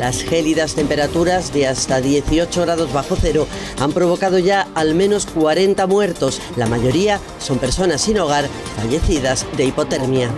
Las gélidas temperaturas de hasta 18 grados bajo cero han provocado ya al menos 40 muertos. La mayoría son personas sin hogar fallecidas de hipotermia.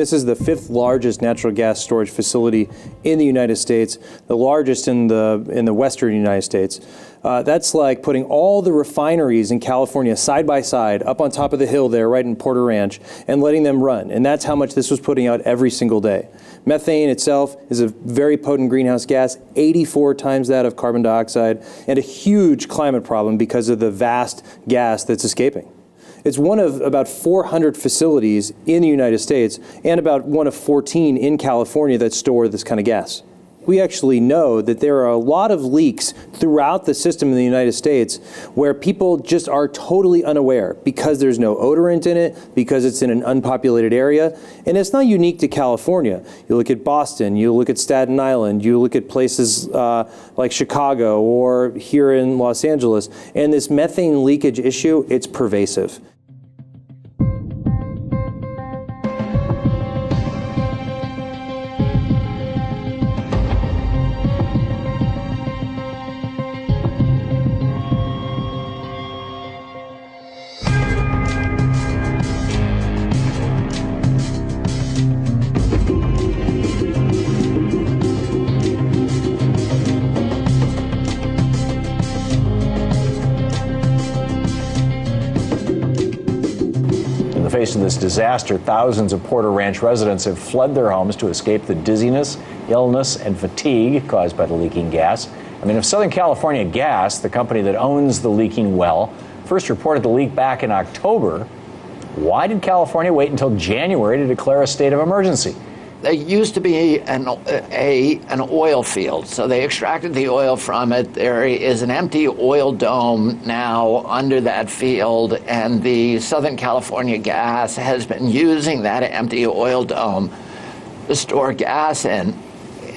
This is the 5th largest natural gas storage facility in the United States, the largest in the western United States. That's like putting all the refineries in California side by side up on top of the hill there, right in Porter Ranch, and letting them run. And that's how much this was putting out every single day. Methane itself is a very potent greenhouse gas, 84 times that of carbon dioxide, and a huge climate problem because of the vast gas that's escaping. It's one of about 400 facilities in the United States and about one of 14 in California that store this kind of gas. We actually know that there are a lot of leaks throughout the system in the United States where people just are totally unaware because there's no odorant in it, because it's in an unpopulated area. And it's not unique to California. You look at Boston, you look at Staten Island, you look at places like Chicago or here in Los Angeles, and this methane leakage issue, it's pervasive. In the face of this disaster, thousands of Porter Ranch residents have fled their homes to escape the dizziness, illness, and fatigue caused by the leaking gas. I mean, if Southern California Gas, the company that owns the leaking well, first reported the leak back in October, why did California wait until January to declare a state of emergency? There used to be an oil field, so they extracted the oil from it. There is an empty oil dome now under that field, and the Southern California Gas has been using that empty oil dome to store gas in.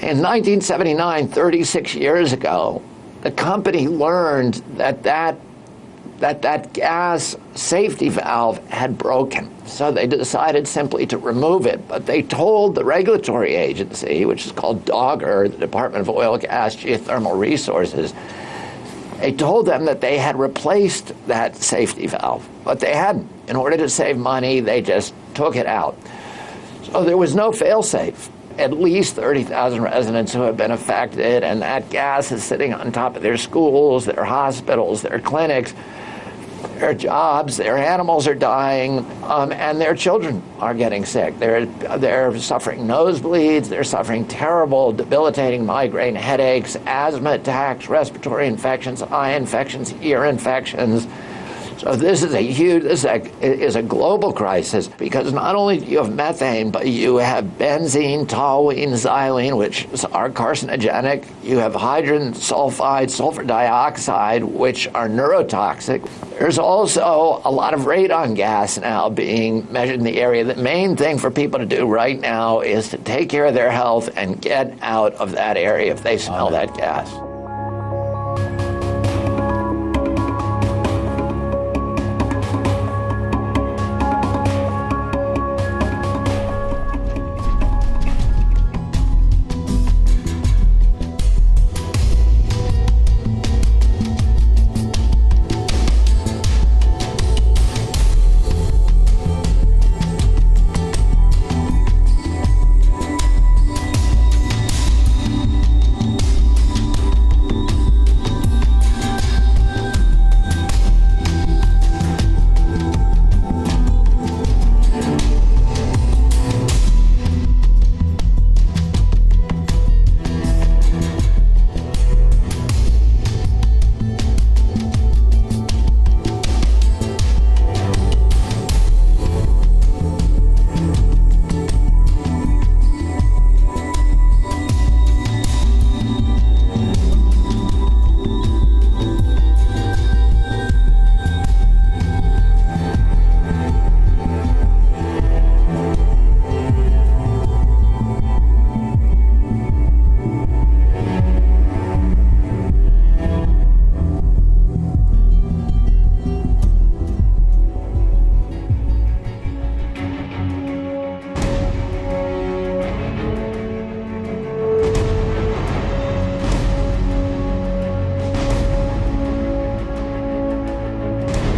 In 1979, 36 years ago, the company learned that gas safety valve had broken. So they decided simply to remove it. But they told the regulatory agency, which is called DOGGR, the Department of Oil, Gas, Geothermal Resources, they told them that they had replaced that safety valve. But they hadn't. In order to save money, they just took it out. So there was no fail-safe. At least 30,000 residents who have been affected, and that gas is sitting on top of their schools, their hospitals, their clinics, their jobs, their animals are dying, and their children are getting sick. They're suffering nosebleeds, they're suffering terrible, debilitating migraine headaches, asthma attacks, respiratory infections, eye infections, ear infections. So this is a global crisis, because not only do you have methane, but you have benzene, toluene, xylene, which are carcinogenic. You have hydrogen sulfide, sulfur dioxide, which are neurotoxic. There's also a lot of radon gas now being measured in the area. The main thing for people to do right now is to take care of their health and get out of that area if they smell that gas.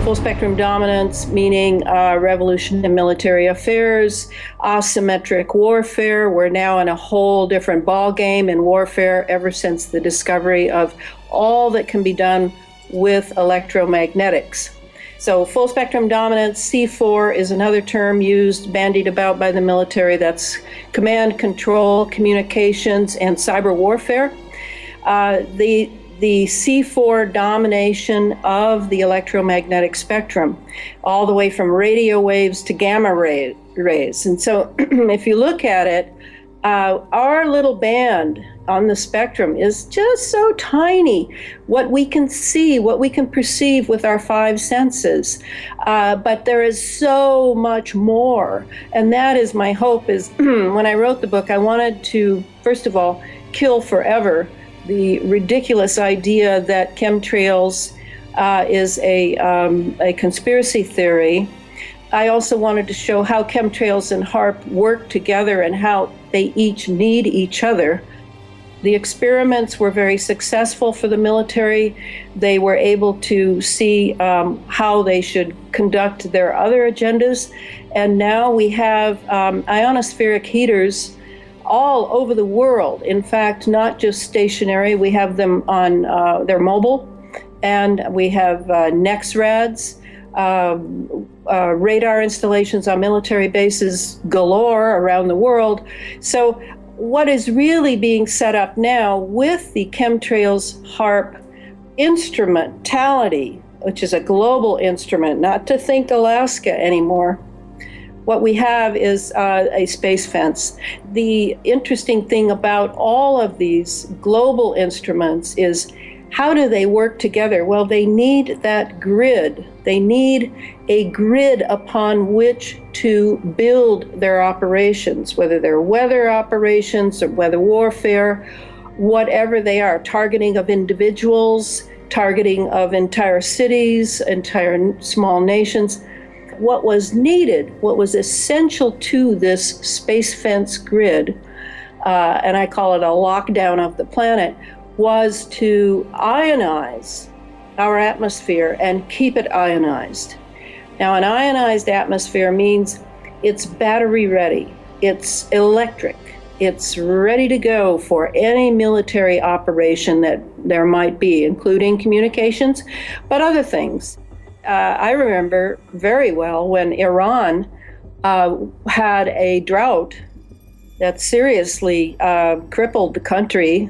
full spectrum dominance, meaning revolution in military affairs, asymmetric warfare. We're now in a whole different ballgame in warfare ever since the discovery of all that can be done with electromagnetics. So full spectrum dominance, C4 is another term used, bandied about by the military. That's command, control, communications, and cyber warfare. The C4 domination of the electromagnetic spectrum, all the way from radio waves to gamma rays. And so if you look at it, our little band on the spectrum is just so tiny, what we can see, what we can perceive with our five senses. But there is so much more. And that is my hope is when I wrote the book, I wanted to, first of all, kill forever the ridiculous idea that chemtrails is a conspiracy theory. I also wanted to show how chemtrails and HAARP work together and how they each need each other. The experiments were very successful for the military. They were able to see how they should conduct their other agendas. And now we have ionospheric heaters all over the world. In fact, not just stationary. We have them on, they're mobile, and we have NEXRADs, radar installations on military bases galore around the world. So what is really being set up now with the chemtrails HAARP instrumentality, which is a global instrument, not to think Alaska anymore, what we have is a space fence. The interesting thing about all of these global instruments is how do they work together? Well, they need that grid. They need a grid upon which to build their operations, whether they're weather operations or weather warfare, whatever they are, targeting of individuals, targeting of entire cities, entire small nations. What was needed, what was essential to this space fence grid, and I call it a lockdown of the planet, was to ionize our atmosphere and keep it ionized. Now, an ionized atmosphere means it's battery ready, it's electric, it's ready to go for any military operation that there might be, including communications, but other things. I remember very well when Iran had a drought that seriously crippled the country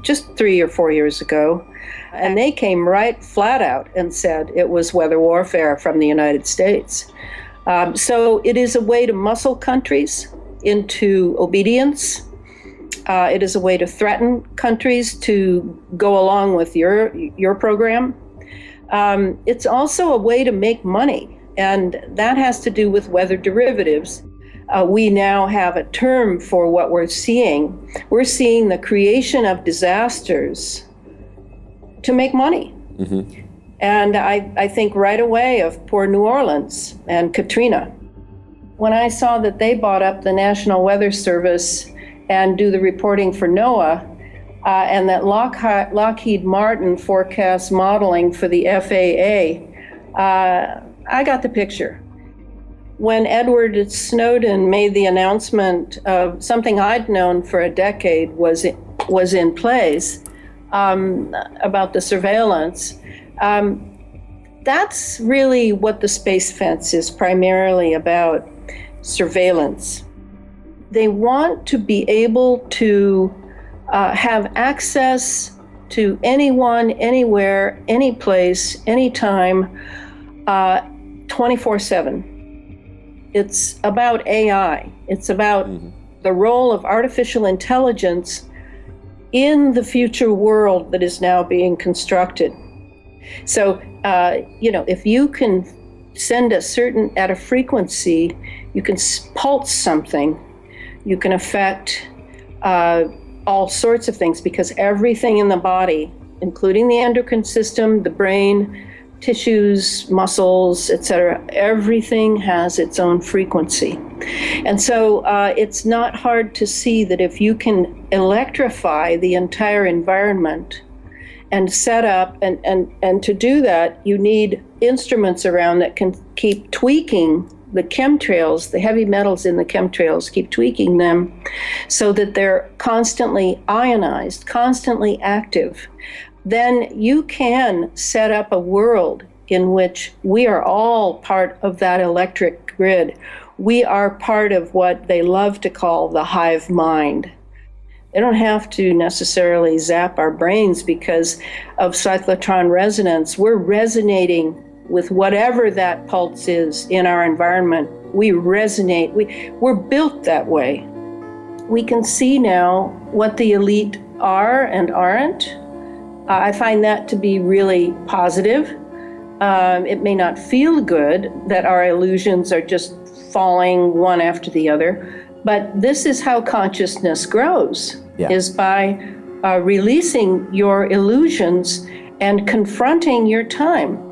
just 3 or 4 years ago. And they came right flat out and said it was weather warfare from the United States. So it is a way to muscle countries into obedience. It is a way to threaten countries to go along with your program. It's also a way to make money, and that has to do with weather derivatives. We now have a term for what we're seeing. We're seeing the creation of disasters to make money. Mm-hmm. And I think right away of poor New Orleans and Katrina. When I saw that they bought up the National Weather Service and do the reporting for NOAA, and that Lockheed Martin forecasts modeling for the FAA, I got the picture. When Edward Snowden made the announcement of something I'd known for a decade was in place about the surveillance, that's really what the space fence is primarily about, surveillance. They want to be able to have access to anyone, anywhere, any place, anytime, 24/7. It's about AI. It's about the role of artificial intelligence in the future world that is now being constructed. So, if you can send at a frequency, you can pulse something, you can affect all sorts of things, because everything in the body, including the endocrine system, the brain, tissues, muscles, etc., everything has its own frequency. And so it's not hard to see that if you can electrify the entire environment and set up, and to do that, you need instruments around that can keep tweaking the chemtrails, the heavy metals in the chemtrails, keep tweaking them so that they're constantly ionized, constantly active. Then you can set up a world in which we are all part of that electric grid. We are part of what they love to call the hive mind. They don't have to necessarily zap our brains because of cyclotron resonance. We're resonating with whatever that pulse is in our environment. We resonate. We're built that way. We can see now what the elite are and aren't. I find that to be really positive. It may not feel good that our illusions are just falling one after the other, but this is how consciousness grows, is by releasing your illusions and confronting your time.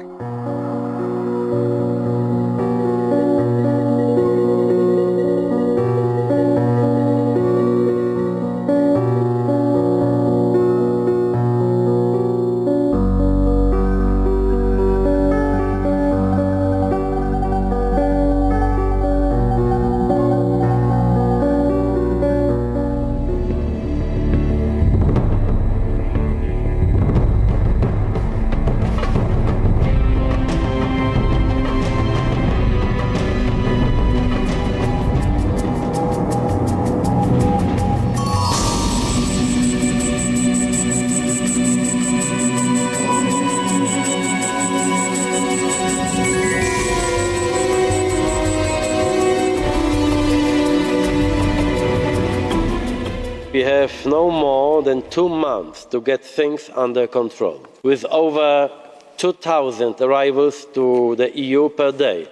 We have no more than 2 months to get things under control. With over 2,000 arrivals to the EU per day,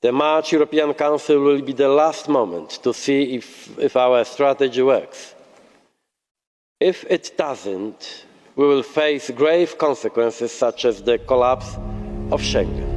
the March European Council will be the last moment to see if our strategy works. If it doesn't, we will face grave consequences such as the collapse of Schengen.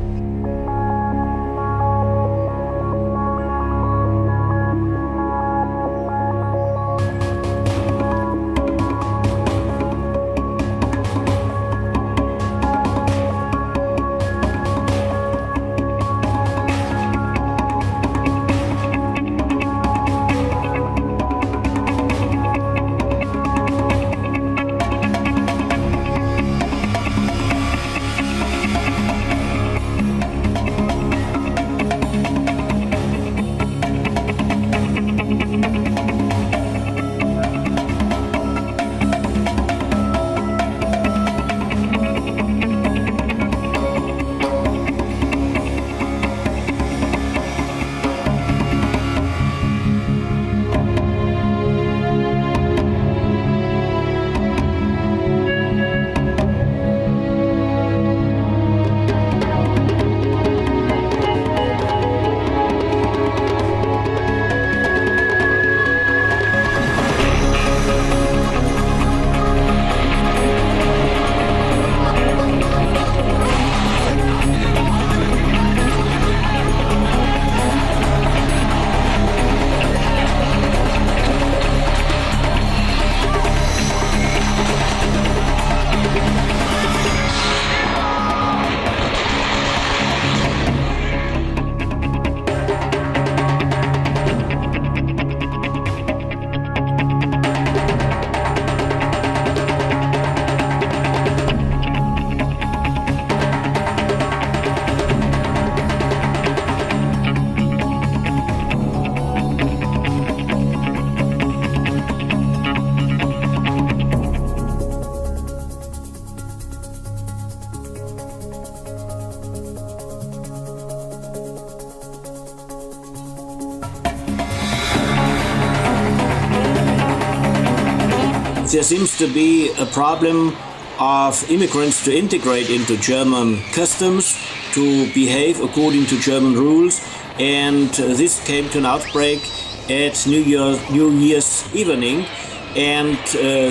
There seems to be a problem of immigrants to integrate into German customs, to behave according to German rules, and this came to an outbreak at New Year's evening, and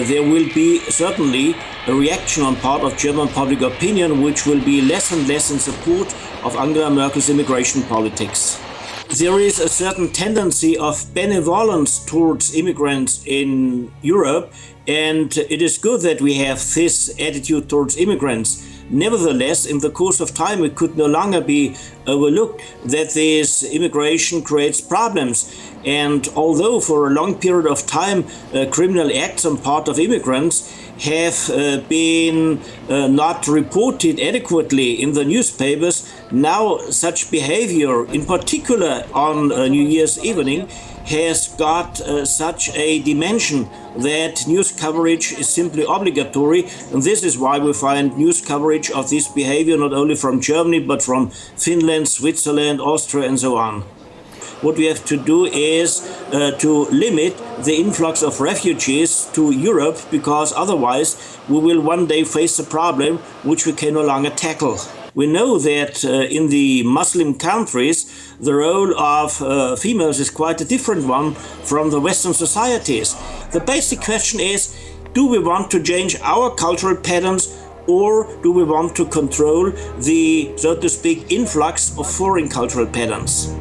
there will be certainly a reaction on part of German public opinion which will be less and less in support of Angela Merkel's immigration politics. there is a certain tendency of benevolence towards immigrants in Europe, and it is good that we have this attitude towards immigrants. Nevertheless, in the course of time, it could no longer be overlooked that this immigration creates problems. And although for a long period of time criminal acts on part of immigrants have been not reported adequately in the newspapers, now such behavior, in particular on New Year's evening, has got such a dimension that news coverage is simply obligatory, and this is why we find news coverage of this behavior not only from Germany but from Finland, Switzerland, Austria and so on. What we have to do is to limit the influx of refugees to Europe, because otherwise we will one day face a problem which we can no longer tackle. We know that in the Muslim countries, the role of females is quite a different one from the Western societies. The basic question is, do we want to change our cultural patterns, or do we want to control the, so to speak, influx of foreign cultural patterns?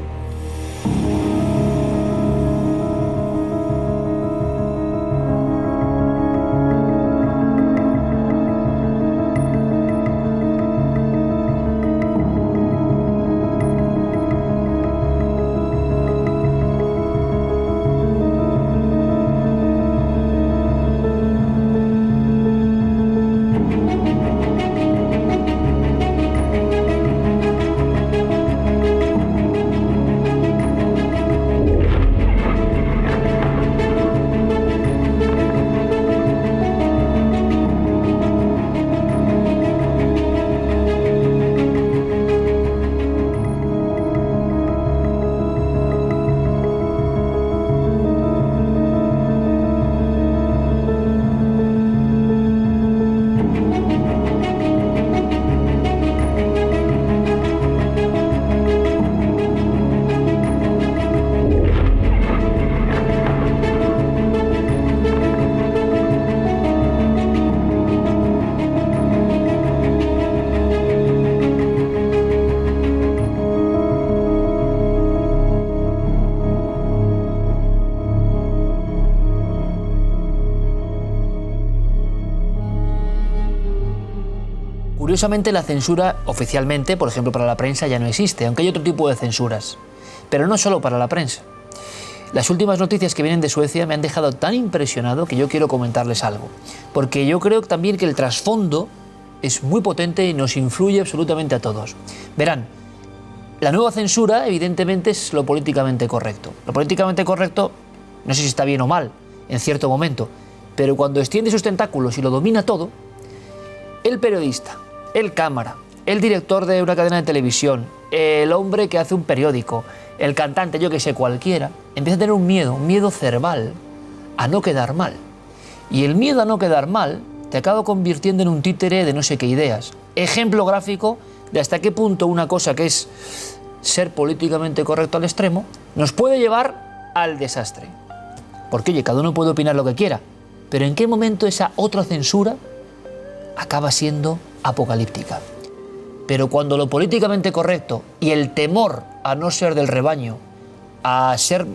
Curiosamente, la censura oficialmente, por ejemplo para la prensa, ya no existe, aunque hay otro tipo de censuras. Pero no solo para la prensa. Las últimas noticias que vienen de Suecia me han dejado tan impresionado que yo quiero comentarles algo. Porque yo creo también que el trasfondo es muy potente y nos influye absolutamente a todos. Verán, la nueva censura evidentemente es lo políticamente correcto. Lo políticamente correcto, no sé si está bien o mal, en cierto momento, pero cuando extiende sus tentáculos y lo domina todo, el periodista, el cámara, el director de una cadena de televisión, el hombre que hace un periódico, el cantante, yo que sé, cualquiera, empieza a tener un miedo cerval a no quedar mal. Y el miedo a no quedar mal te acaba convirtiendo en un títere de no sé qué ideas. Ejemplo gráfico de hasta qué punto una cosa que es ser políticamente correcto al extremo nos puede llevar al desastre. Porque, oye, cada uno puede opinar lo que quiera, pero ¿en qué momento esa otra censura acaba siendo apocalíptica? Pero cuando lo políticamente correcto y el temor a no ser del rebaño, a ser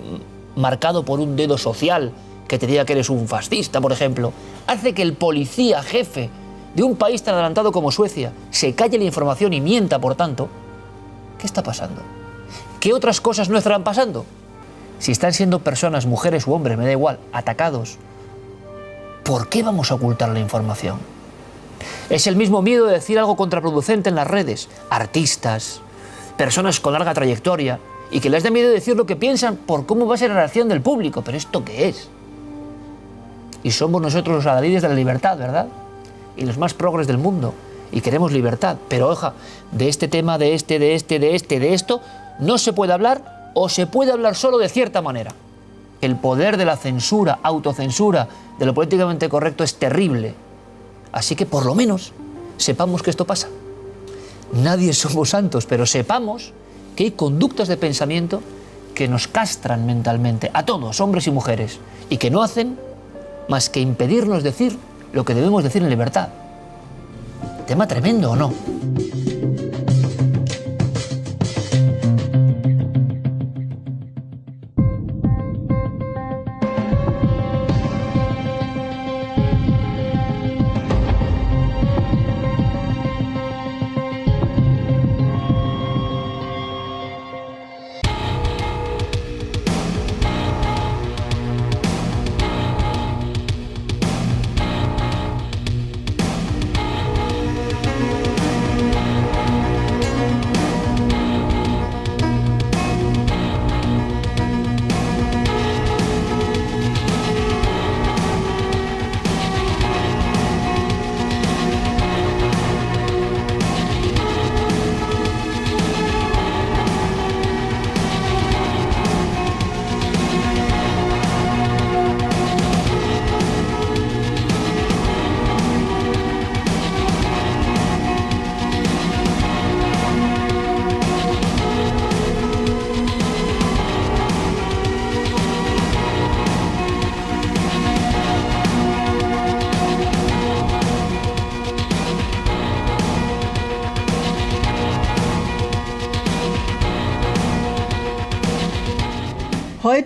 marcado por un dedo social que te diga que eres un fascista, por ejemplo, hace que el policía jefe de un país tan adelantado como Suecia se calle la información y mienta, por tanto, ¿qué está pasando? ¿Qué otras cosas no estarán pasando? Si están siendo personas, mujeres u hombres, me da igual, atacados, ¿por qué vamos a ocultar la información? Es el mismo miedo de decir algo contraproducente en las redes. Artistas, personas con larga trayectoria, y que les da miedo decir lo que piensan por cómo va a ser la reacción del público. ¿Pero esto qué es? Y somos nosotros los adalides de la libertad, ¿verdad? Y los más progres del mundo. Y queremos libertad. Pero, oja, de este tema, de esto, no se puede hablar, o se puede hablar solo de cierta manera. El poder de la censura, autocensura, de lo políticamente correcto es terrible. Así que por lo menos sepamos que esto pasa. Nadie somos santos, pero sepamos que hay conductas de pensamiento que nos castran mentalmente, a todos, hombres y mujeres, y que no hacen más que impedirnos decir lo que debemos decir en libertad. ¿Tema tremendo o no?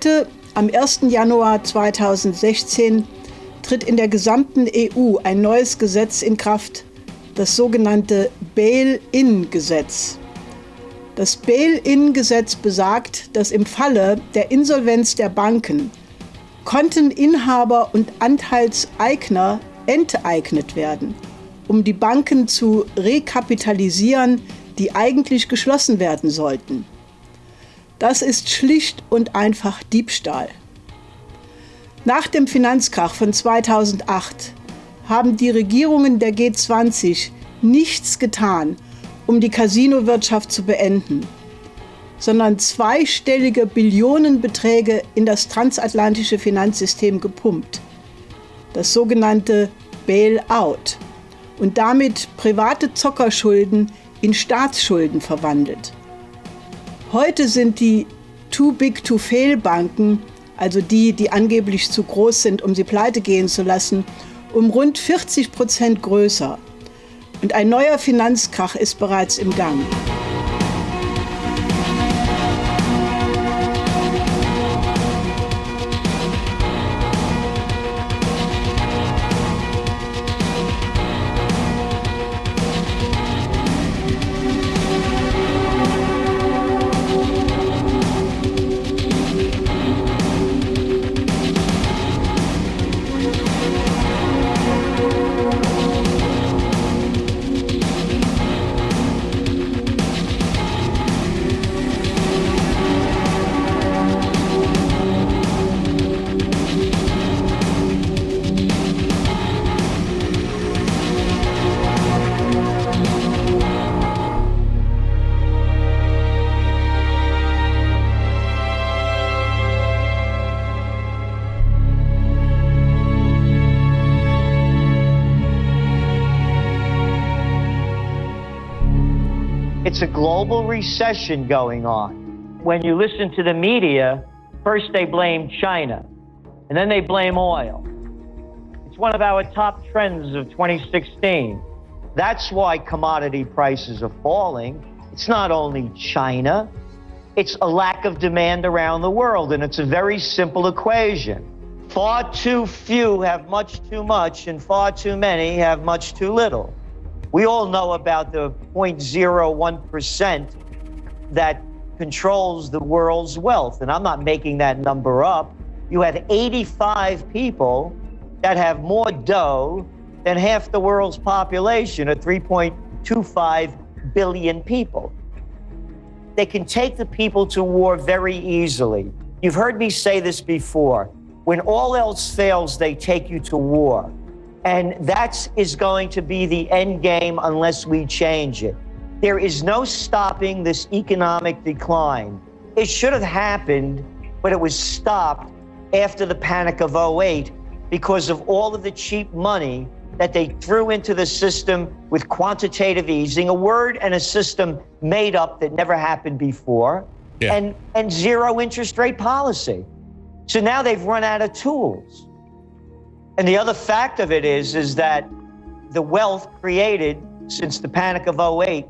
Heute, am 1. Januar 2016, tritt in der gesamten EU ein neues Gesetz in Kraft, das sogenannte Bail-in-Gesetz. Das Bail-in-Gesetz besagt, dass im Falle der Insolvenz der Banken Konteninhaber und Anteilseigner enteignet werden, um die Banken zu rekapitalisieren, die eigentlich geschlossen werden sollten. Das ist schlicht und einfach Diebstahl. Nach dem Finanzkrach von 2008 haben die Regierungen der G20 nichts getan, um die Casinowirtschaft zu beenden, sondern zweistellige Billionenbeträge in das transatlantische Finanzsystem gepumpt, das sogenannte Bail-out, und damit private Zockerschulden in Staatsschulden verwandelt. Heute sind die Too-Big-to-Fail-Banken, also die angeblich zu groß sind, um sie pleite gehen zu lassen, um rund 40% größer. Und ein neuer Finanzkrach ist bereits im Gang. It's a global recession going on. When you listen to the media, first they blame China, and then they blame oil. It's one of our top trends of 2016. That's why commodity prices are falling. It's not only China, it's a lack of demand around the world, and it's a very simple equation. Far too few have much too much, and far too many have much too little. We all know about the 0.01% that controls the world's wealth, and I'm not making that number up. You have 85 people that have more dough than half the world's population, or 3.25 billion people. They can take the people to war very easily. You've heard me say this before. When all else fails, they take you to war. And that is going to be the end game unless we change it. There is no stopping this economic decline. It should have happened, but it was stopped after the panic of 2008 because of all of the cheap money that they threw into the system with quantitative easing, a word and a system made up that never happened before, and zero interest rate policy. So now they've run out of tools. And the other fact of it is that the wealth created since the panic of 2008,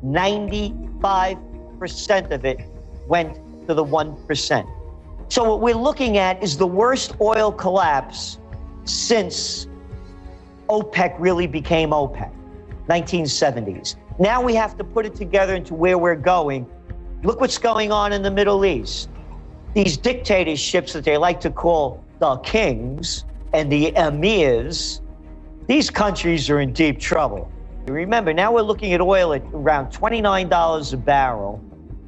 95% of it went to the 1%. So what we're looking at is the worst oil collapse since OPEC really became OPEC, 1970s. Now we have to put it together into where we're going. Look what's going on in the Middle East. These dictatorships that they like to call the kings and the emirs, these countries are in deep trouble. Remember, now we're looking at oil at around $29 a barrel.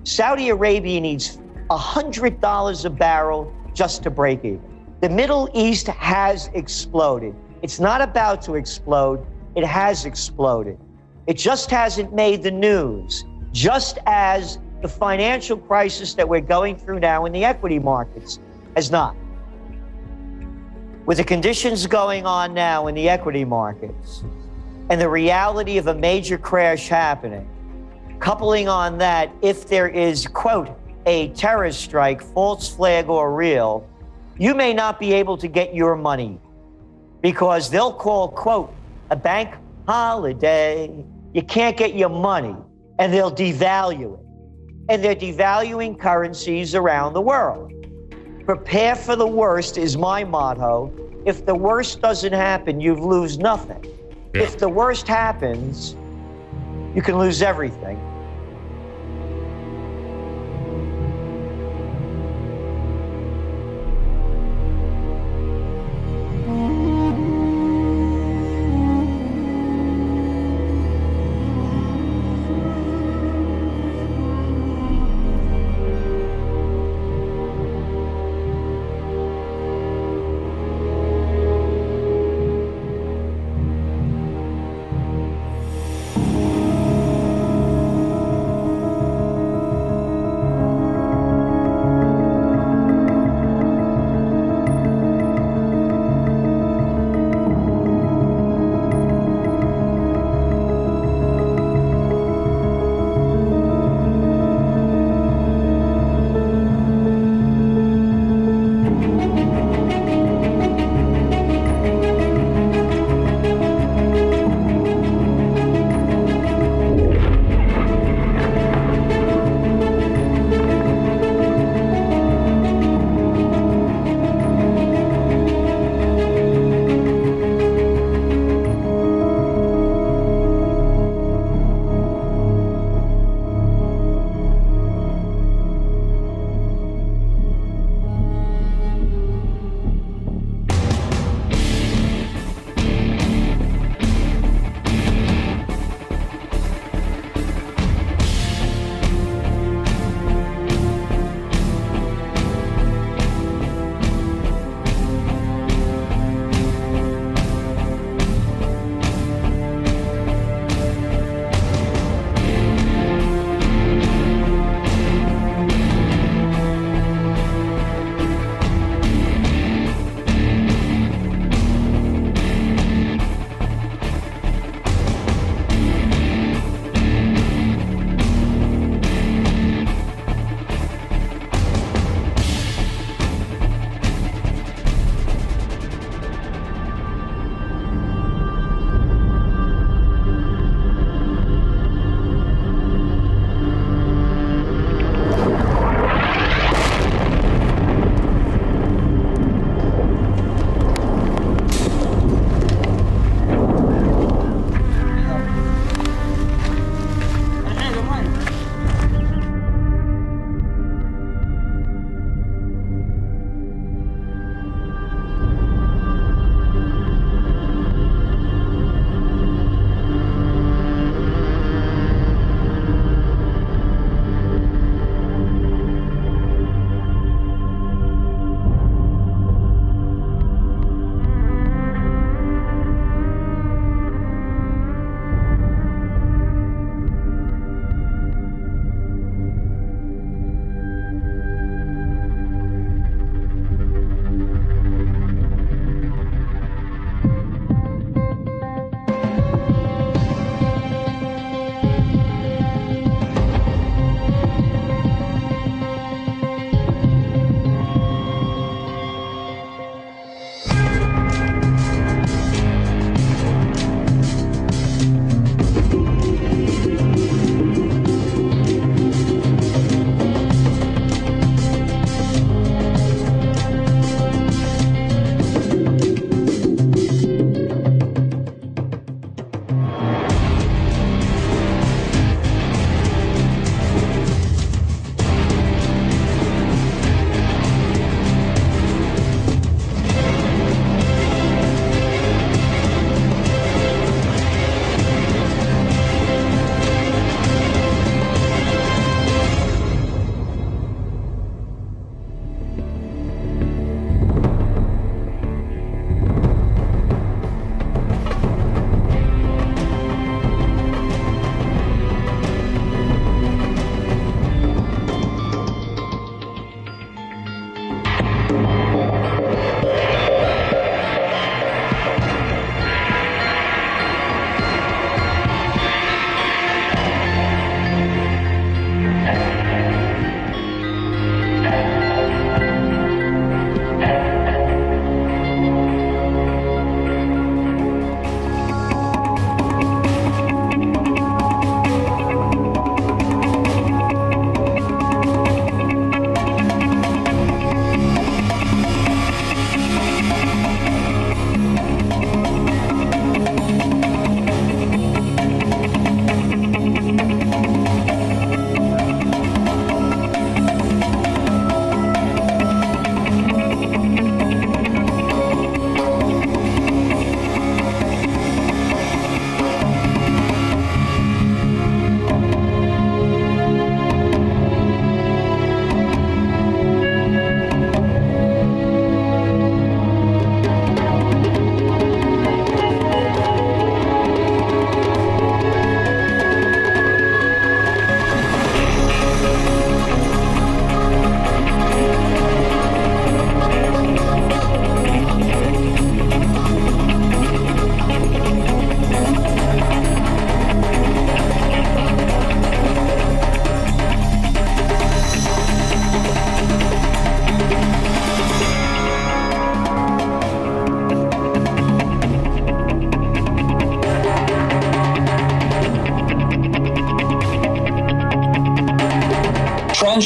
Saudi Arabia needs $100 a barrel just to break even. The Middle East has exploded. It's not about to explode, it has exploded. It just hasn't made the news, just as the financial crisis that we're going through now in the equity markets has not. With the conditions going on now in the equity markets and the reality of a major crash happening, coupling on that, if there is, quote, a terrorist strike, false flag or real, you may not be able to get your money because they'll call, quote, a bank holiday. You can't get your money, and they'll devalue it. And they're devaluing currencies around the world. Prepare for the worst is my motto. If the worst doesn't happen, you lose nothing. Yeah. If the worst happens, you can lose everything.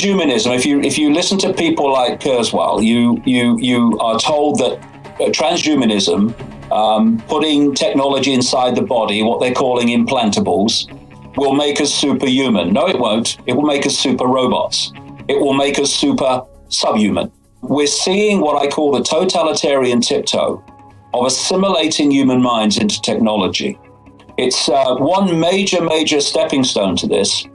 transhumanism, if you listen to people like Kurzweil, you are told that transhumanism, putting technology inside the body, what they're calling implantables, will make us superhuman. No, it won't. It will make us super robots. It will make us super subhuman. We're seeing what I call the totalitarian tiptoe of assimilating human minds into technology. It's one major stepping stone to this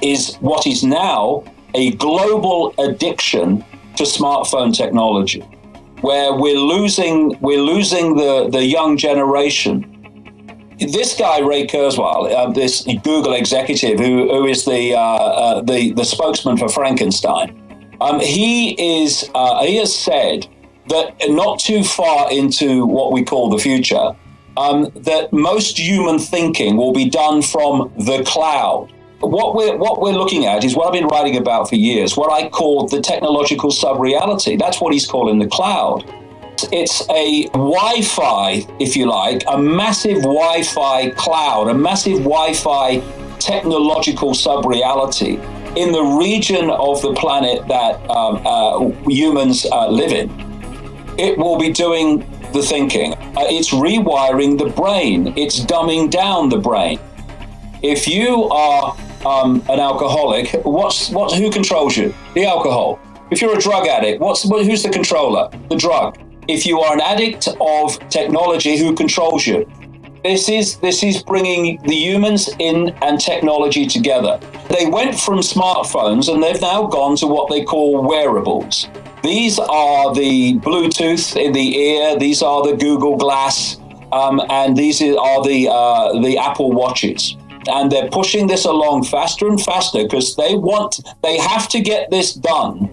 is what is now a global addiction to smartphone technology, where we're losing the young generation. This guy, Ray Kurzweil, this Google executive who is the spokesman for Frankenstein, he has said that not too far into what we call the future, that most human thinking will be done from the cloud. What we're looking at is what I've been writing about for years, what I call the technological sub-reality. That's what he's calling the cloud. It's a Wi-Fi, if you like, a massive Wi-Fi cloud, a massive Wi-Fi technological sub-reality in the region of the planet that humans live in. It will be doing the thinking. It's rewiring the brain. It's dumbing down the brain. If you are an alcoholic, who controls you? The alcohol. If you're a drug addict, who's the controller? The drug. If you are an addict of technology, who controls you? This is bringing the humans in and technology together. They went from smartphones and they've now gone to what they call wearables. These are the Bluetooth in the ear. These are the Google Glass, and these are the Apple Watches. And they're pushing this along faster and faster because they have to get this done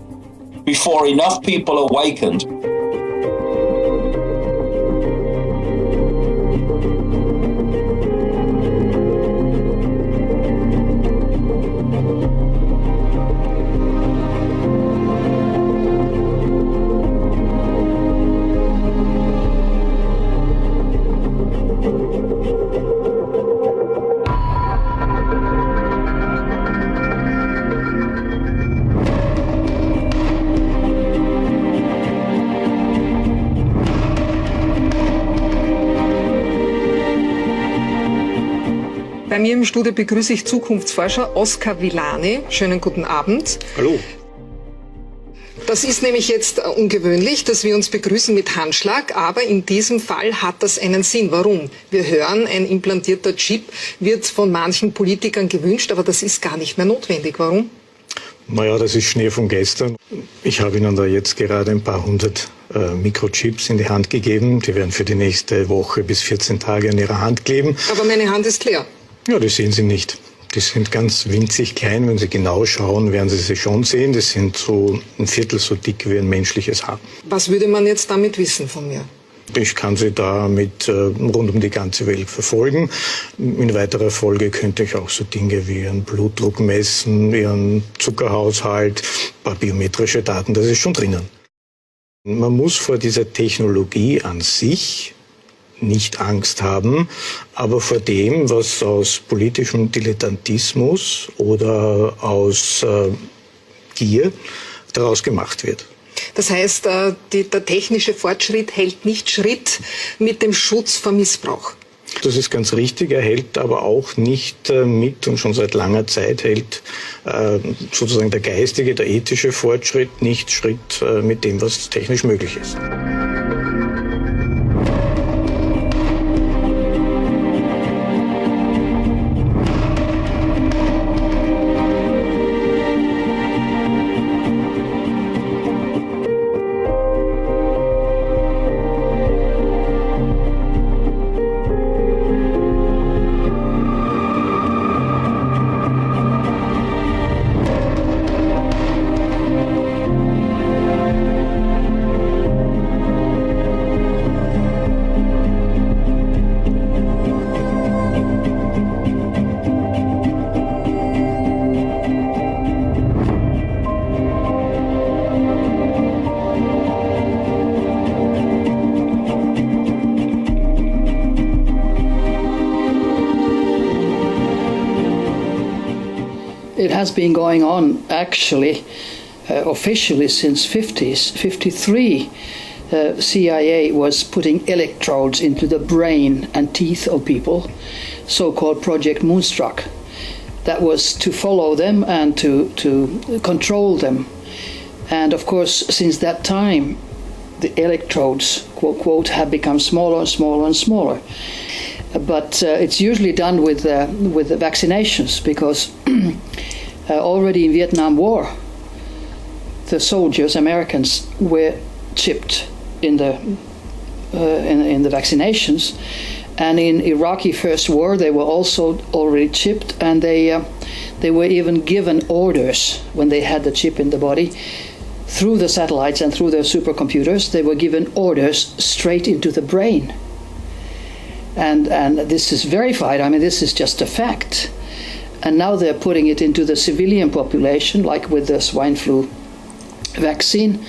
before enough people awakened. Bei mir im Studio begrüße ich Zukunftsforscher Oskar Villani. Schönen guten Abend. Hallo. Das ist nämlich jetzt ungewöhnlich, dass wir uns begrüßen mit Handschlag, aber in diesem Fall hat das einen Sinn. Warum? Wir hören, ein implantierter Chip wird von manchen Politikern gewünscht, aber das ist gar nicht mehr notwendig. Warum? Naja, das ist Schnee von gestern. Ich habe Ihnen da jetzt gerade ein paar hundert Mikrochips in die Hand gegeben. Die werden für die nächste Woche bis 14 Tage an Ihrer Hand kleben. Aber meine Hand ist leer. Ja, das sehen Sie nicht. Die sind ganz winzig klein. Wenn Sie genau schauen, werden Sie sie schon sehen. Die sind so ein Viertel so dick wie ein menschliches Haar. Was würde man jetzt damit wissen von mir? Ich kann Sie damit rund um die ganze Welt verfolgen. In weiterer Folge könnte ich auch so Dinge wie Ihren Blutdruck messen, Ihren Zuckerhaushalt, ein paar biometrische Daten, das ist schon drinnen. Man muss vor dieser Technologie an sich nicht Angst haben, aber vor dem, was aus politischem Dilettantismus oder aus Gier daraus gemacht wird. Das heißt, der technische Fortschritt hält nicht Schritt mit dem Schutz vor Missbrauch. Das ist ganz richtig, er hält aber auch nicht mit, und schon seit langer Zeit hält sozusagen der geistige, der ethische Fortschritt nicht Schritt mit dem, was technisch möglich ist. It has been going on actually officially since 50s. 53, CIA was putting electrodes into the brain and teeth of people, so-called Project Moonstruck. That was to follow them and to control them. And of course, since that time, the electrodes, quote, quote, have become smaller and smaller and smaller. But it's usually done with the vaccinations, because already in Vietnam War, the soldiers, Americans, were chipped in the vaccinations, and in Iraqi First War they were also already chipped, and they were even given orders when they had the chip in the body through the satellites and through their supercomputers. They were given orders straight into the brain, and this is verified. I mean, this is just a fact. And now they're putting it into the civilian population, like with the swine flu vaccine,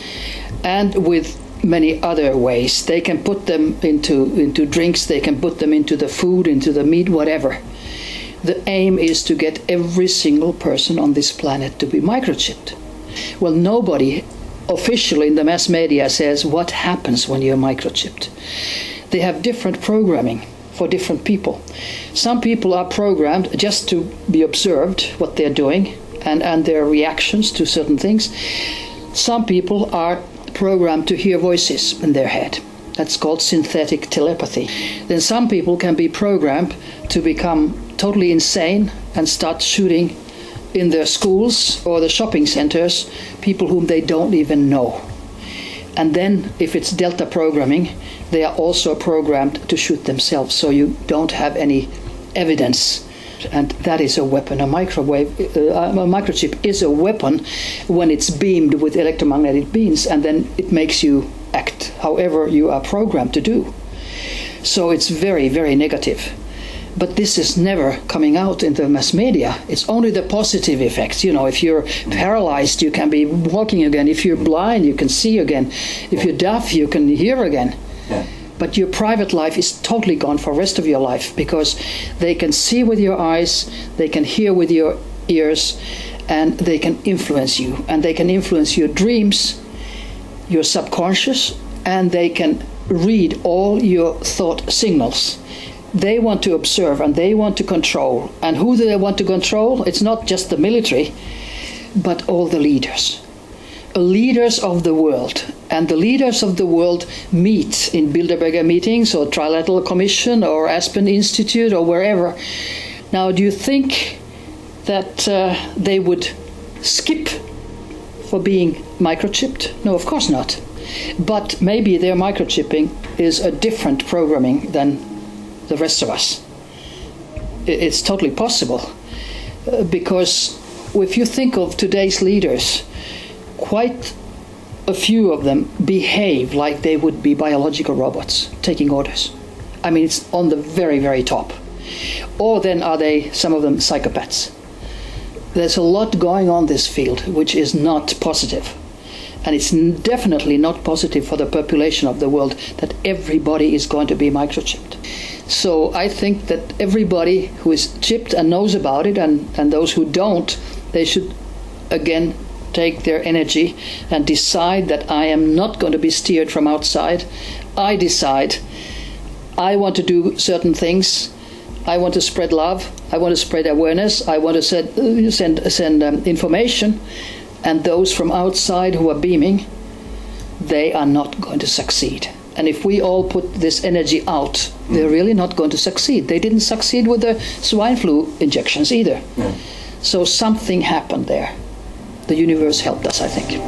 and with many other ways. They can put them into drinks, they can put them into the food, into the meat, whatever. The aim is to get every single person on this planet to be microchipped. Well, nobody officially in the mass media says what happens when you're microchipped. They have different programming for different people. Some people are programmed just to be observed, what they're doing, and their reactions to certain things. Some people are programmed to hear voices in their head. That's called synthetic telepathy. Then some people can be programmed to become totally insane and start shooting in their schools or the shopping centers people whom they don't even know. And then if it's delta programming, they are also programmed to shoot themselves, so you don't have any evidence. And that is a weapon. A microchip is a weapon when it's beamed with electromagnetic beams, and then it makes you act however you are programmed to do. So it's very, very negative. But this is never coming out in the mass media. It's only the positive effects. You know, if you're paralyzed, you can be walking again. If you're blind, you can see again. If you're deaf, you can hear again. Yeah. But your private life is totally gone for the rest of your life, because they can see with your eyes, they can hear with your ears, and they can influence you. And they can influence your dreams, your subconscious, and they can read all your thought signals. They want to observe and they want to control. And who do they want to control? It's not just the military, but all the leaders. Leaders of the world. And the leaders of the world meet in Bilderberger meetings or Trilateral Commission or Aspen Institute or wherever. Now, do you think that they would skip for being microchipped? No, of course not. But maybe their microchipping is a different programming than the rest of us. It's totally possible, because if you think of today's leaders, quite a few of them behave like they would be biological robots taking orders. I mean, it's on the very, very top. Or then are they, some of them, psychopaths? There's a lot going on in this field which is not positive. And it's definitely not positive for the population of the world that everybody is going to be microchipped. So I think that everybody who is chipped and knows about it, and those who don't, they should again take their energy and decide that I am not going to be steered from outside. I decide I want to do certain things. I want to spread love. I want to spread awareness. I want to send information. And those from outside who are beaming, they are not going to succeed. And if we all put this energy out, they're really not going to succeed. They didn't succeed with the swine flu injections either. Yeah. So something happened there. The universe helped us, I think.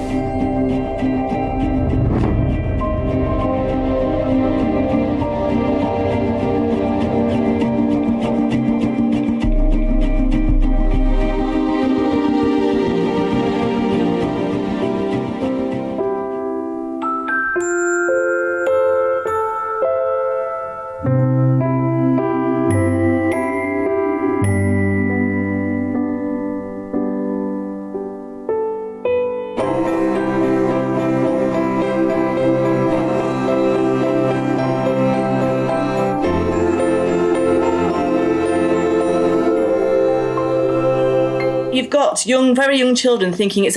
got very young children thinking it's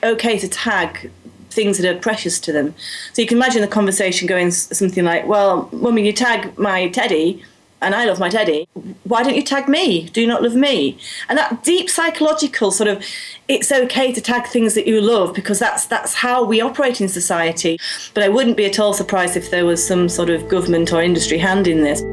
okay to tag things that are precious to them. So you can imagine the conversation going something like, well, Mummy, you tag my teddy, and I love my teddy. Why don't you tag me? Do you not love me? And that deep psychological sort of, it's okay to tag things that you love because that's how we operate in society. But I wouldn't be at all surprised if there was some sort of government or industry hand in this.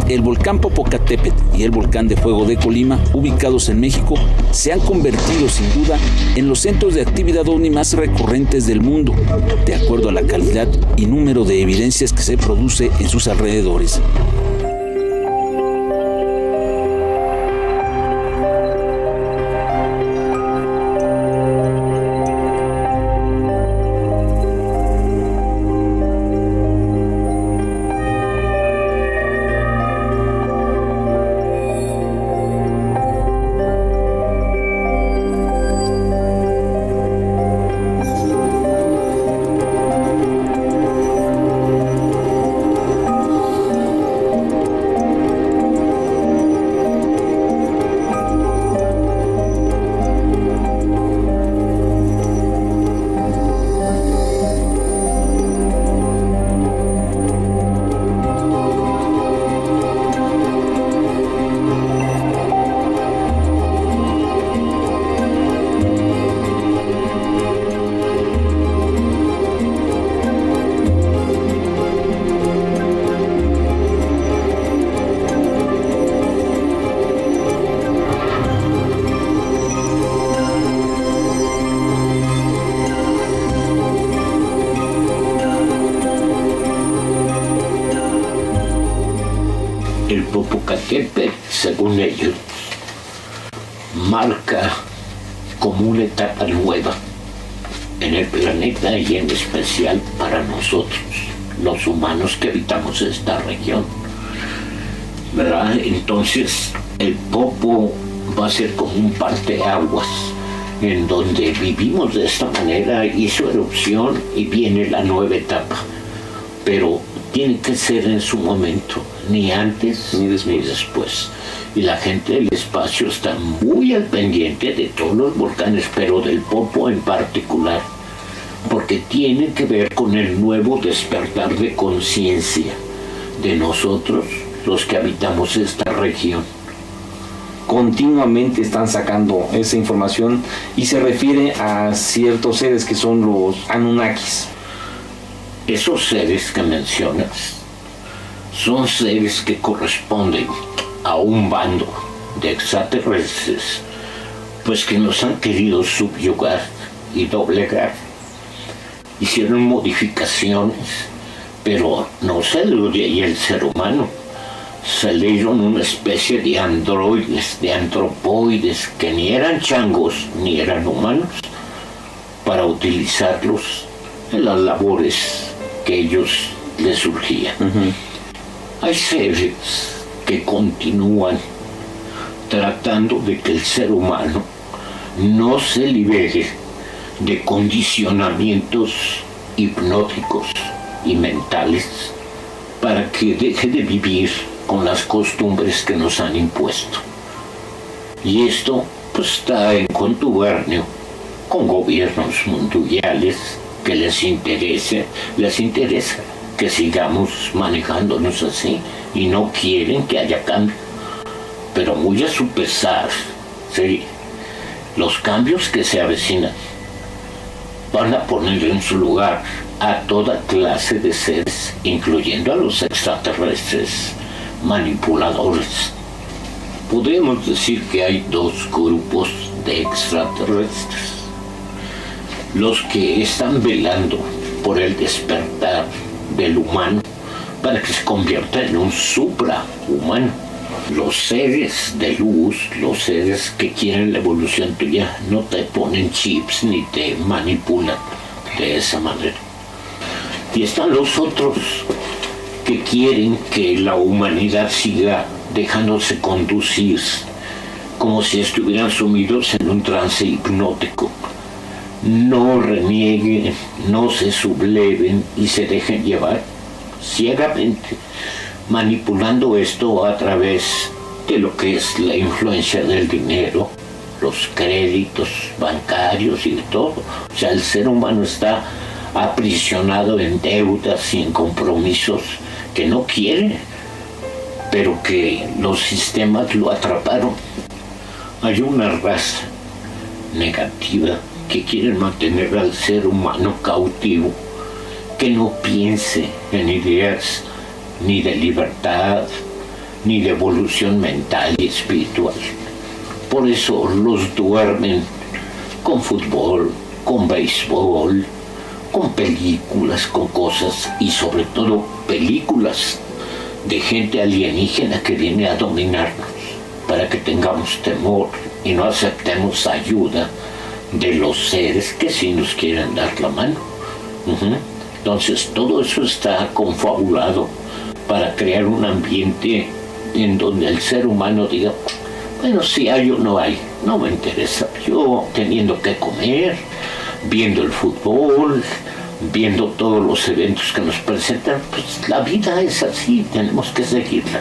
El volcán Popocatépetl y el volcán de fuego de Colima, ubicados en México, se han convertido sin duda en los centros de actividad ovni más recurrentes del mundo, de acuerdo a la calidad y número de evidencias que se produce en sus alrededores. El Popocatépetl, según ellos, marca como una etapa nueva en el planeta y en especial para nosotros, los humanos que habitamos esta región, ¿verdad? Entonces, el Popo va a ser como un parteaguas en donde vivimos de esta manera, hizo erupción y viene la nueva etapa. Pero tiene que ser en su momento, ni antes ni después. Y la gente del espacio está muy al pendiente de todos los volcanes, pero del Popo en particular, porque tiene que ver con el nuevo despertar de conciencia de nosotros, los que habitamos esta región. Continuamente están sacando esa información y se refiere a ciertos seres que son los Anunnakis. Esos seres que mencionas son seres que corresponden a un bando de extraterrestres, pues que nos han querido subyugar y doblegar. Hicieron modificaciones, pero no se le dio ahí el ser humano. Se le dieron una especie de androides, de antropoides, que ni eran changos ni eran humanos, para utilizarlos en las labores que ellos les surgían. Hay seres que continúan tratando de que el ser humano no se libere de condicionamientos hipnóticos y mentales para que deje de vivir con las costumbres que nos han impuesto. Y esto pues está en contubernio con gobiernos mundiales que les interesa que sigamos manejándonos así y no quieren que haya cambio. Pero muy a su pesar, sí, los cambios que se avecinan van a poner en su lugar a toda clase de seres, incluyendo a los extraterrestres manipuladores. Podemos decir que hay dos grupos de extraterrestres: los que están velando por el despertar del humano para que se convierta en un suprahumano. Los seres de luz, los seres que quieren la evolución tuya, no te ponen chips ni te manipulan de esa manera. Y están los otros que quieren que la humanidad siga dejándose conducir como si estuvieran sumidos en un trance hipnótico. No renieguen, no se subleven y se dejen llevar ciegamente, manipulando esto a través de lo que es la influencia del dinero, los créditos bancarios y de todo. O sea, el ser humano está aprisionado en deudas y en compromisos que no quiere, pero que los sistemas lo atraparon. Hay una raza negativa que quiere mantener al ser humano cautivo, que no piense en ideas ni de libertad, ni de evolución mental y espiritual. Por eso los duermen con fútbol, con béisbol, con películas, con cosas, y sobre todo películas de gente alienígena que viene a dominarnos, para que tengamos temor y no aceptemos ayuda de los seres que sí nos quieren dar la mano. Entonces todo eso está confabulado para crear un ambiente en donde el ser humano diga: bueno, si hay o no hay, no me interesa. Yo teniendo que comer, viendo el fútbol, viendo todos los eventos que nos presentan, pues la vida es así, tenemos que seguirla.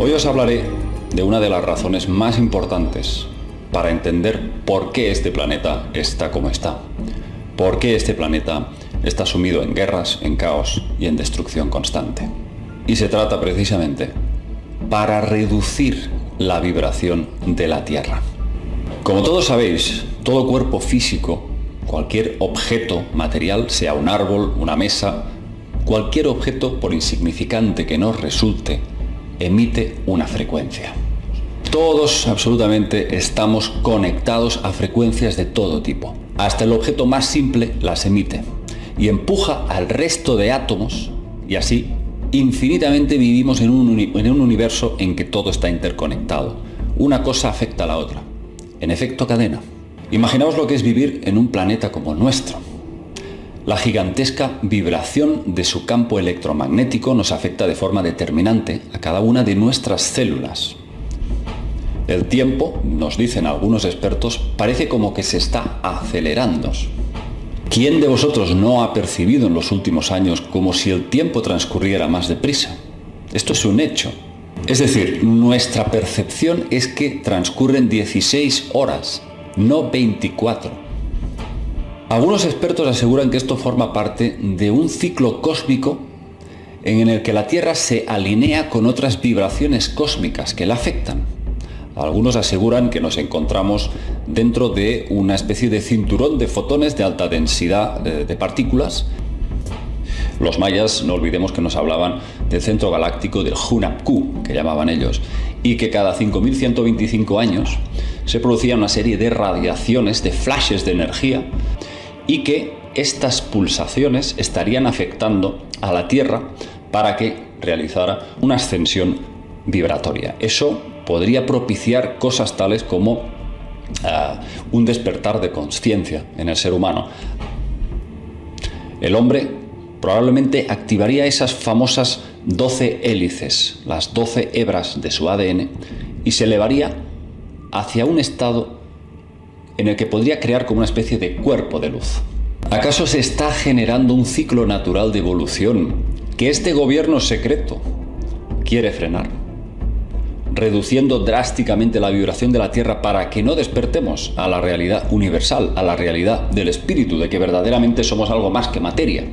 Hoy os hablaré de una de las razones más importantes para entender por qué este planeta está como está, por qué este planeta está sumido en guerras, en caos y en destrucción constante. Y se trata precisamente para reducir la vibración de la Tierra. Como todos sabéis, todo cuerpo físico, cualquier objeto material, sea un árbol, una mesa, cualquier objeto, por insignificante que nos resulte, emite una frecuencia. Todos, absolutamente, estamos conectados a frecuencias de todo tipo. Hasta el objeto más simple las emite y empuja al resto de átomos, y así infinitamente vivimos en un universo en que todo está interconectado. Una cosa afecta a la otra. En efecto cadena. Imaginaos lo que es vivir en un planeta como el nuestro. La gigantesca vibración de su campo electromagnético nos afecta de forma determinante a cada una de nuestras células. El tiempo, nos dicen algunos expertos, parece como que se está acelerando. ¿Quién de vosotros no ha percibido en los últimos años como si el tiempo transcurriera más deprisa? Esto es un hecho. Es decir, nuestra percepción es que transcurren 16 horas, no 24. Algunos expertos aseguran que esto forma parte de un ciclo cósmico en el que la Tierra se alinea con otras vibraciones cósmicas que la afectan. Algunos aseguran que nos encontramos dentro de una especie de cinturón de fotones de alta densidad de partículas. Los mayas, no olvidemos que nos hablaban del centro galáctico del Hunapku, que llamaban ellos, y que cada 5.125 años se producía una serie de radiaciones, de flashes de energía, y que estas pulsaciones estarían afectando a la Tierra para que realizara una ascensión vibratoria. Eso podría propiciar cosas tales como un despertar de conciencia en el ser humano. El hombre probablemente activaría esas famosas 12 hélices, las 12 hebras de su ADN, y se elevaría hacia un estado en el que podría crear como una especie de cuerpo de luz. ¿Acaso se está generando un ciclo natural de evolución que este gobierno secreto quiere frenar, reduciendo drásticamente la vibración de la Tierra para que no despertemos a la realidad universal, a la realidad del espíritu, de que verdaderamente somos algo más que materia?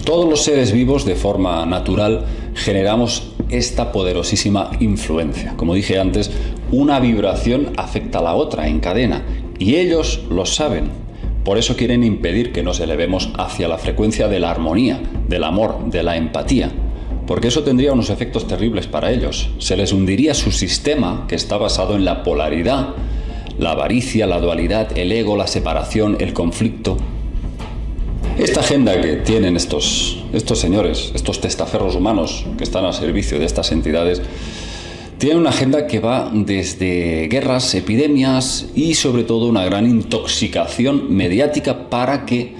Todos los seres vivos, de forma natural, generamos esta poderosísima influencia. Como dije antes, una vibración afecta a la otra en cadena, y ellos lo saben. Por eso quieren impedir que nos elevemos hacia la frecuencia de la armonía, del amor, de la empatía, porque eso tendría unos efectos terribles para ellos. Se les hundiría su sistema, que está basado en la polaridad, la avaricia, la dualidad, el ego, la separación, el conflicto. Esta agenda que tienen estos señores, estos testaferros humanos que están al servicio de estas entidades, tiene una agenda que va desde guerras, epidemias y sobre todo una gran intoxicación mediática para que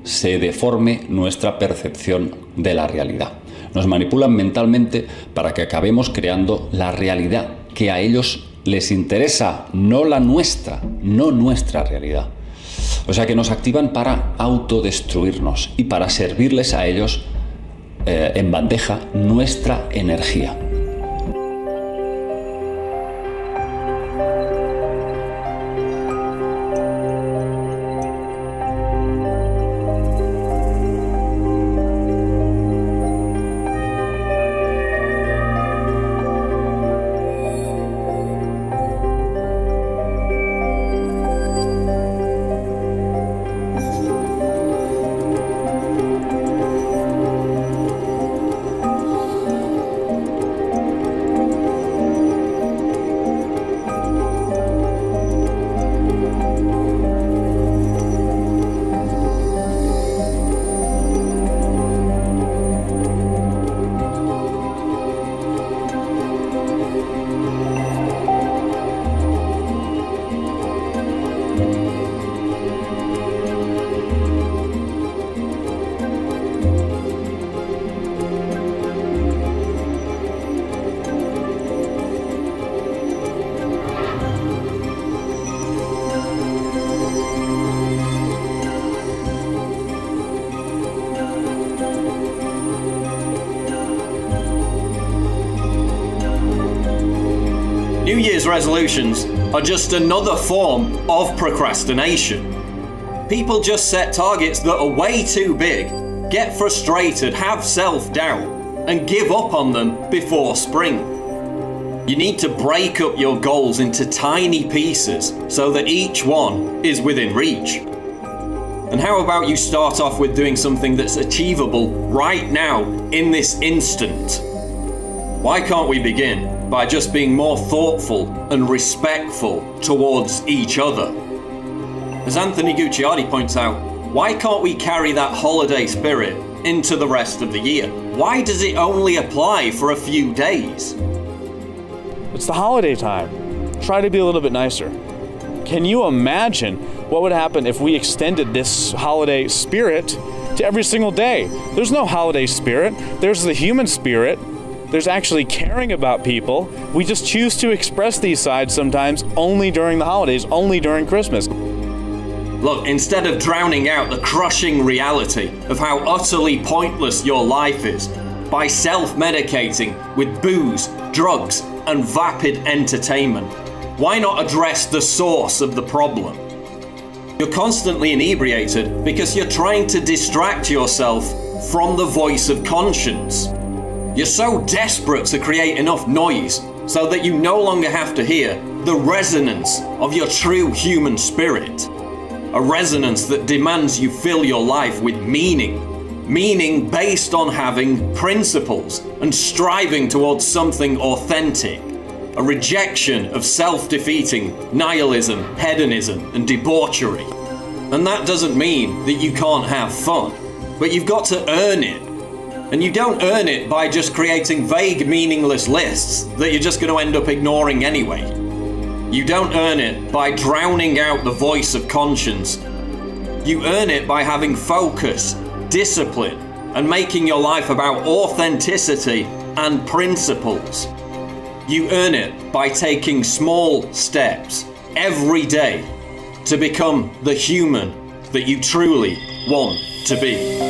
se deforme nuestra percepción de la realidad. Nos manipulan mentalmente para que acabemos creando la realidad que a ellos les interesa, no la nuestra, no nuestra realidad. O sea que nos activan para autodestruirnos y para servirles a ellos en bandeja nuestra energía. New Year's resolutions are just another form of procrastination. People just set targets that are way too big, get frustrated, have self-doubt, and give up on them before spring. You need to break up your goals into tiny pieces so that each one is within reach. And how about you start off with doing something that's achievable right now, in this instant? Why can't we begin by just being more thoughtful and respectful towards each other? As Anthony Gucciardi points out, why can't we carry that holiday spirit into the rest of the year? Why does it only apply for a few days? It's the holiday time. Try to be a little bit nicer. Can you imagine what would happen if we extended this holiday spirit to every single day? There's no holiday spirit. There's the human spirit. There's actually caring about people. We just choose to express these sides sometimes only during the holidays, only during Christmas. Look, instead of drowning out the crushing reality of how utterly pointless your life is by self-medicating with booze, drugs, and vapid entertainment, why not address the source of the problem? You're constantly inebriated because you're trying to distract yourself from the voice of conscience. You're so desperate to create enough noise so that you no longer have to hear the resonance of your true human spirit. A resonance that demands you fill your life with meaning based on having principles and striving towards something authentic. A rejection of self-defeating nihilism, hedonism, and debauchery. And that doesn't mean that you can't have fun, but you've got to earn it. And you don't earn it by just creating vague, meaningless lists that you're just going to end up ignoring anyway. You don't earn it by drowning out the voice of conscience. You earn it by having focus, discipline, and making your life about authenticity and principles. You earn it by taking small steps every day to become the human that you truly want to be.